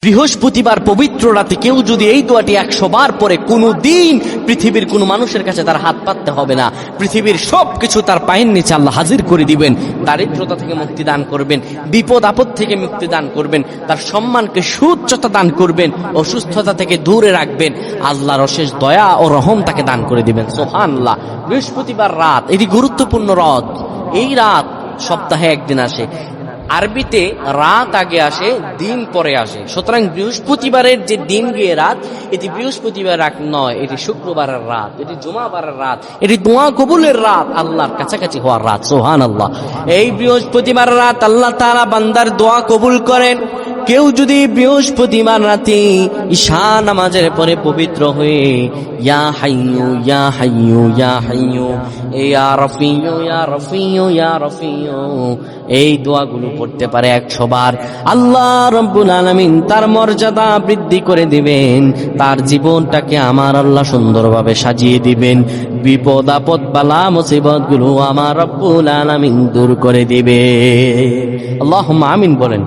বৃহস্পতিবার পবিত্র রাতে কেউ যদি এই দোয়াটি 100 বার পরে কোনদিন পৃথিবীর কোন মানুষের কাছে তার হাত পাততে হবে না। পৃথিবীর সবকিছু তার পায়ের নিচে আল্লাহ হাজির করে দিবেন। দারিদ্রতা থেকে মুক্তি দান করবেন, বিপদ আপদ থেকে মুক্তি দান করবেন, তার সম্মানকে সুউচ্চতা দান করবেন, অসুস্থতা থেকে দূরে রাখবেন। আল্লাহর অশেষ দয়া ও রহম তাকে দান করে দিবেন। সুবহানাল্লাহ। বৃহস্পতিবার রাত এটি গুরুত্বপূর্ণ রাত। এই রাত সপ্তাহে একদিন আসে। আরবিতে রাত আগে আসে, দিন পরে আসে। সুতরাং বৃহস্পতিবারের যে দিন গিয়ে রাত, এটি বৃহস্পতিবার রাত নয়, এটি শুক্রবারের রাত, এটি জুমাবারের রাত, এটি দোয়া কবুলের রাত, আল্লাহর কাছাকাছি হওয়ার রাত। সুবহানাল্লাহ। এই বৃহস্পতিবার রাত আল্লাহ তাআলা বান্দার দোয়া কবুল করেন। কেউ যদি বৃহস্পতিবার রাতে ঈশা নামাজের পরে পবিত্র হয়ে ইয়া হাইয়ু ইয়া হাইয়ু ইয়া হাইয়ু ইয়া রাফিয়ু ইয়া রাফিয়ু ইয়া রাফিয়ু এই দোয়াগুলো পড়তে পারে 100 বার, আল্লাহ রাব্বুল আলামিন তার মর্যাদা বৃদ্ধি করে দিবেন। তার জীবনটাকে আমার আল্লাহ সুন্দরভাবে সাজিয়ে দিবেন। বিপদ আপদ বালা মুসিবত গুলো আমার রাব্বুল আলামিন দূর করে দিবে। আল্লাহুম্মা আমিন বলেন।